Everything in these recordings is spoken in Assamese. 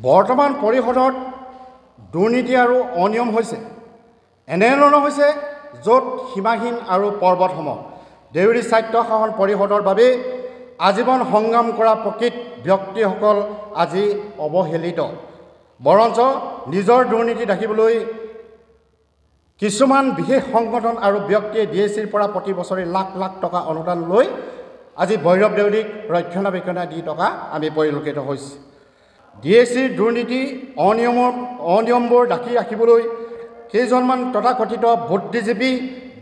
বৰ্তমান পৰিষদত দুৰ্নীতি আৰু অনিয়ম হৈছে এনেধৰণৰ হৈছে য'ত সীমাহীন আৰু পৰ্বতসম দেউৰী স্বায়ত্তশাসন পৰিষদৰ বাবে আজীৱন সংগ্ৰাম কৰা প্ৰকৃত ব্যক্তিসকল আজি অৱহেলিত বৰঞ্চ নিজৰ দুৰ্নীতি ঢাকিবলৈ কিছুমান বিশেষ সংগঠন আৰু ব্যক্তিয়ে ডিএচিৰ পৰা প্ৰতি বছৰে লাখ লাখ টকা অনুদান লৈ আজি ভৈৰৱ দেউৰীক ৰক্ষণাবেক্ষণ দি থকা আমি পৰিলক্ষিত হৈছে ডিএচিৰ দুৰ্নীতি অনিয়মবোৰ ঢাকি ৰাখিবলৈ কেইজনমান তথাকথিত বুদ্ধিজীৱী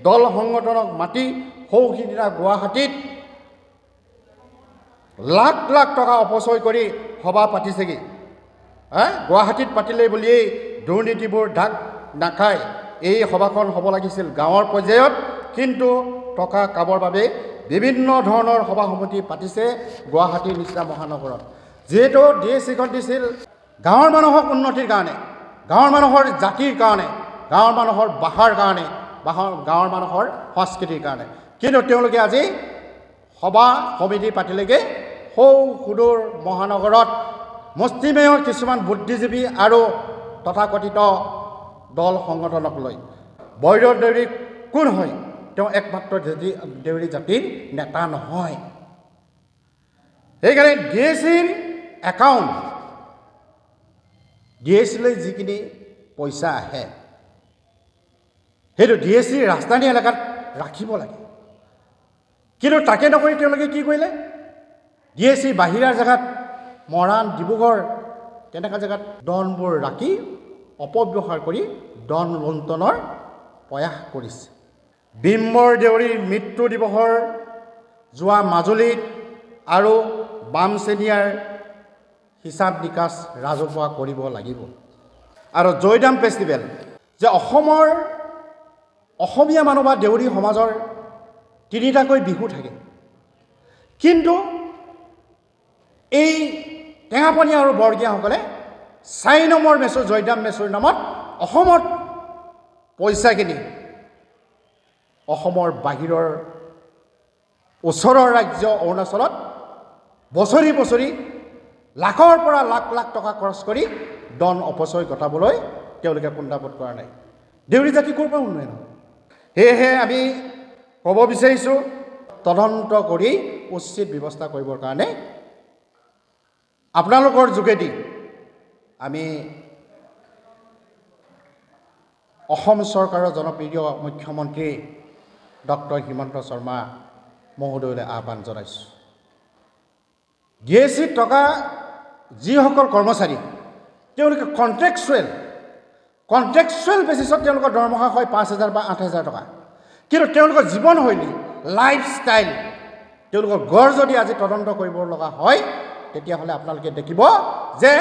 দল সংগঠনক মাতি সৌসিদিনা গুৱাহাটীত লাখ লাখ টকা অপচয় কৰি সভা পাতিছেগৈ গুৱাহাটীত পাতিলে বুলিয়েই দুৰ্নীতিবোৰ ঢাক নাখায় এই সভাখন হ'ব লাগিছিল গাঁৱৰ পৰ্যায়ত কিন্তু টকা কাবৰ বাবে বিভিন্ন ধৰণৰ সভা সমিতি পাতিছে গুৱাহাটীৰ নিচিনা মহানগৰত যিহেতু ডিএচিখন দিছিল গাঁৱৰ মানুহৰ উন্নতিৰ কাৰণে গাঁৱৰ মানুহৰ জাতিৰ কাৰণে গাঁৱৰ মানুহৰ ভাষাৰ কাৰণে গাঁৱৰ মানুহৰ সংস্কৃতিৰ কাৰণে কিন্তু তেওঁলোকে আজি সভা সমিতি পাতিলেগৈ সুদূৰ মহানগৰত মুষ্টিমেয় কিছুমান বুদ্ধিজীৱী আৰু তথাকথিত দল সংগঠনক লৈ ভৈৰৱ দেউৰী কোন হয় তেওঁ একমাত্ৰ দেউৰী জাতিৰ নেতা নহয় সেইকাৰণে ডিএচিৰ একাউণ্ট ডিএচিলৈ যিখিনি পইচা আহে সেইটো ডিএচিৰ ৰাজধানী এলেকাত ৰাখিব লাগে কিন্তু তাকে নকৰি তেওঁলোকে কি কৰিলে ডিএচি বাহিৰৰ জেগাত মৰাণ ডিব্ৰুগড় তেনেকুৱা জেগাত ডনবোৰ ৰাখি অপব্যৱহাৰ কৰি ডন লুণ্ঠনৰ প্ৰয়াস কৰিছে বিম্বৰ দেউৰীৰ মৃত্যু দিৱসৰ যোৱা মাজুলীত আৰু বামচেনিয়াৰ হিচাপ নিকাচ ৰাজহুৱা কৰিব লাগিব আৰু জয়দাম ফেষ্টিভেল যে অসমীয়া মানুহ বা দেউৰী সমাজৰ তিনিটাকৈ বিহু থাকে কিন্তু এই টেঙাপনীয়া আৰু বৰগীয়াসকলে 4 নম্বৰ মেচুৰ জয়দাম মেচুৰ নামত অসমত পইচা কিনি অসমৰ বাহিৰৰ ওচৰৰ ৰাজ্য অৰুণাচলত বছৰি বছৰি লাখৰ পৰা লাখ লাখ টকা খৰচ কৰি ডন অপচয় ঘটাবলৈ তেওঁলোকে কুণ্ঠাবোধ কৰা নাই দেউৰী জাতি ক'ৰ পৰা উন্নয়ন হ'ব সেয়েহে আমি ক'ব বিচাৰিছোঁ তদন্ত কৰি উচিত ব্যৱস্থা কৰিবৰ কাৰণে আপোনালোকৰ যোগেদি আমি অসম চৰকাৰৰ জনপ্ৰিয় মুখ্যমন্ত্ৰী ডক্টৰ হিমন্ত শৰ্মা মহোদয়লৈ আহ্বান জনাইছোঁ ডিএচিত থকা যিসকল কৰ্মচাৰী তেওঁলোকে কণ্ট্ৰেকচুৱেল বেচিছত তেওঁলোকৰ দৰমহা হয় 5,000 বা 8,000 টকা কিন্তু তেওঁলোকৰ জীৱনশৈলী লাইফষ্টাইল তেওঁলোকৰ গড় যদি আজি তদন্ত কৰিব লগা হয় তেতিয়াহ'লে আপোনালোকে দেখিব যে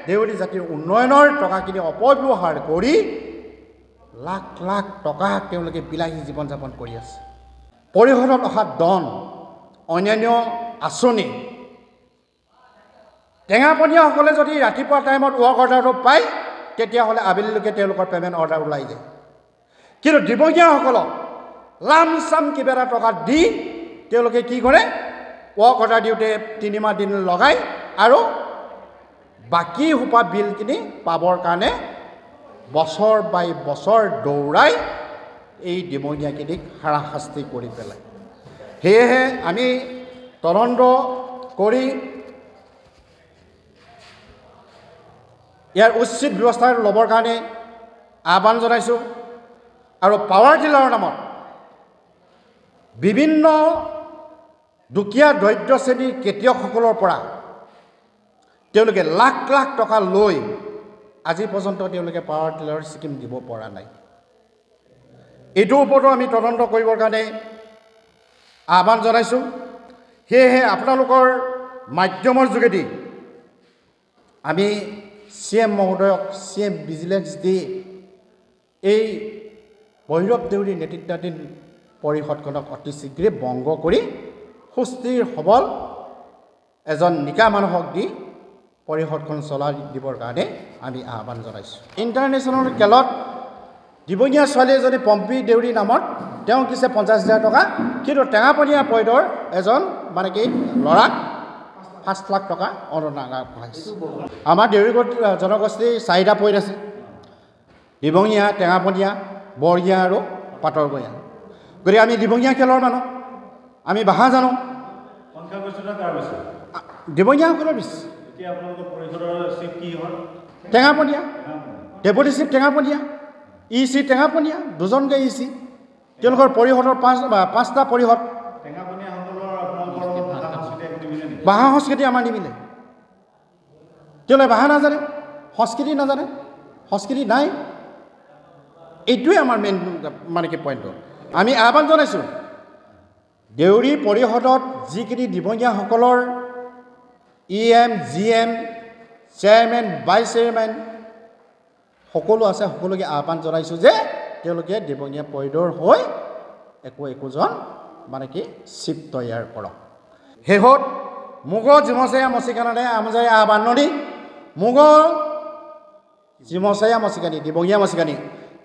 দেউৰী জাতিৰ উন্নয়নৰ টকাখিনি অপব্যৱহাৰ কৰি লাখ লাখ টকা তেওঁলোকে বিলাহী জীৱন যাপন কৰি আছে পৰিষদত অহা ডন অন্যান্য আঁচনি টেঙাপনীয়াসকলে যদি ৰাতিপুৱা টাইমত ৱৰ্ক অৰ্ডাৰটো পায় তেতিয়াহ'লে আবেলিলৈকে তেওঁলোকৰ পে'মেণ্ট অৰ্ডাৰ ওলাই যায় কিন্তু দিবগীয়াসকলক লামচাম কিবা এটা টকা দি তেওঁলোকে কি কৰে ৱৰ্ক অৰ্ডাৰ দিওঁতে 3 মাহ দিন লগাই আৰু বাকী সোপা বিলখিনি পাবৰ কাৰণে বছৰ বাই বছৰ দৌৰাই এই দিবগীয়াখিনিক হাৰাশাস্তি কৰি পেলায় সেয়েহে আমি তদন্ত কৰি ইয়াৰ উচিত ব্যৱস্থা ল'বৰ কাৰণে আহ্বান জনাইছোঁ আৰু পাৱাৰ টিলাৰৰ নামত বিভিন্ন দুখীয়া দৰিদ্ৰ শ্ৰেণীৰ খেতিয়কসকলৰ পৰা তেওঁলোকে লাখ লাখ টকা লৈ আজি পৰ্যন্ত তেওঁলোকে পাৱাৰ টিলাৰৰ স্কিম দিব পৰা নাই এইটোৰ ওপৰতো আমি তদন্ত কৰিবৰ কাৰণে আহ্বান জনাইছোঁ সেয়েহে আপোনালোকৰ মাধ্যমৰ যোগেদি আমি CM মহোদয়ক CM ভিজিলেন্স দি এই ভৈৰৱ দেউৰী নেতৃত্বাধীন পৰিষদখনক অতি শীঘ্ৰে ভংগ কৰি সুস্থিৰ সবল এজন নিকা মানুহক দি পৰিষদখন চলাই দিবৰ কাৰণে আমি আহ্বান জনাইছোঁ ইণ্টাৰনেশ্যনেল খেলত দিবগীয়া ছোৱালী এজনী পম্পী দেউৰী নামত তেওঁ কিছে 50,000 টকা কিন্তু টেঙাপনীয়া পইডৰ এজন মানে কি ল'ৰাক 5 লাখ টকা অনুদান আগবঢ়াইছে আমাৰ দেউৰী জনগোষ্ঠী 4টা পইণ্ট আছে দিবঙীয়া টেঙাপনীয়া বৰগীয়া আৰু পাটৰগঞা গতিকে আমি দিবঙীয়া খেলৰ মানুহ আমি ভাষা জানো দিবঙীয়াসকলৰ বেছি টেঙাপনীয়া ডেপুটি চিফ টেঙাপনীয়া ইচি টেঙাপনীয়া দুজনকৈ ইচি তেওঁলোকৰ পৰিষদৰ 5টা পৰিষদ ভাষা সংস্কৃতি আমাৰ নিমিলে তেওঁলোকে ভাষা নাজানে সংস্কৃতি নাই এইটোৱে আমাৰ মেইন মানে কি পইণ্টটো আমি আহ্বান জনাইছোঁ দেউৰী পৰিষদত যিখিনি দিবঙীয়াসকলৰ EM GM chairman vice chairman সকলো আছে সকলোকে আহ্বান জনাইছোঁ যে তেওঁলোকে দিবঙীয়া পৰিষদৰ হৈ একোজন মানে কি চিপ তৈয়াৰ কৰক শেষত মুগ জিমচেয়া মচিকানে আমজাই আহ্বান নদী মুগ জিমচেয়া মচিকানি দিবঙীয়া মচিকানি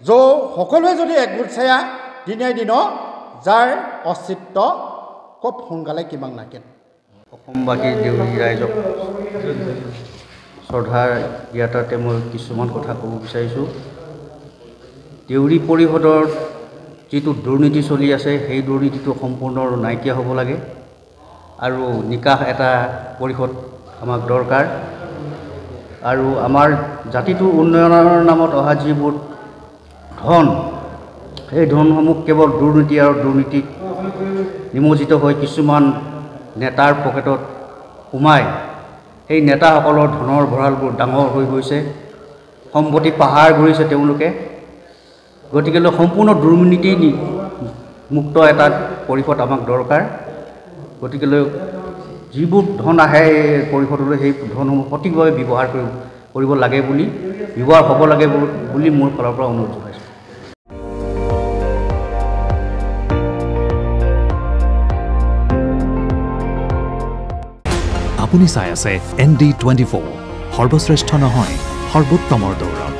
যো সকলোৱে যদি একগোট চেয়া দিনে দিন যাৰ অস্তিত্ব খুব সোনকালে কিমান নাকে অসমবাসী দেউৰী ৰাইজক শ্ৰদ্ধাৰ জ্ঞাতাতে মই কিছুমান কথা ক'ব বিচাৰিছোঁ দেউৰী পৰিষদৰ যিটো দুৰ্নীতি চলি আছে সেই দুৰ্নীতিটো সম্পূৰ্ণ নাইকিয়া হ'ব লাগে আৰু নিকাহ এটা পৰিষদ আমাক দৰকাৰ আৰু আমাৰ জাতিটোৰ উন্নয়নৰ নামত অহা যিবোৰ ধন সেই ধনসমূহ কেৱল দুৰ্নীতি আৰু দুৰ্নীতিত নিমজ্জিত হৈ কিছুমান নেতাৰ পকেটত সোমাই সেই নেতাসকলৰ ধনৰ ভঁৰালবোৰ ডাঙৰ হৈ গৈছে সম্পত্তি পাহাৰ ঘূৰিছে তেওঁলোকে গতিকেলৈ সম্পূৰ্ণ দুৰ্নীতি মুক্ত এটা পৰিষদ আমাক দৰকাৰ গতিকেলৈ যিবোৰ ধন আহে পৰিষদলৈ সেই ধনসমূহ সঠিকভাৱে ব্যৱহাৰ কৰিব লাগে বুলি ব্যৱহাৰ হ'ব লাগে বুলি মোৰ ফালৰ পৰা অনুৰোধ জনাইছোঁ আপুনি চাই আছে ND24 সৰ্বশ্ৰেষ্ঠ নহয় সৰ্বোত্তমৰ দৌৰত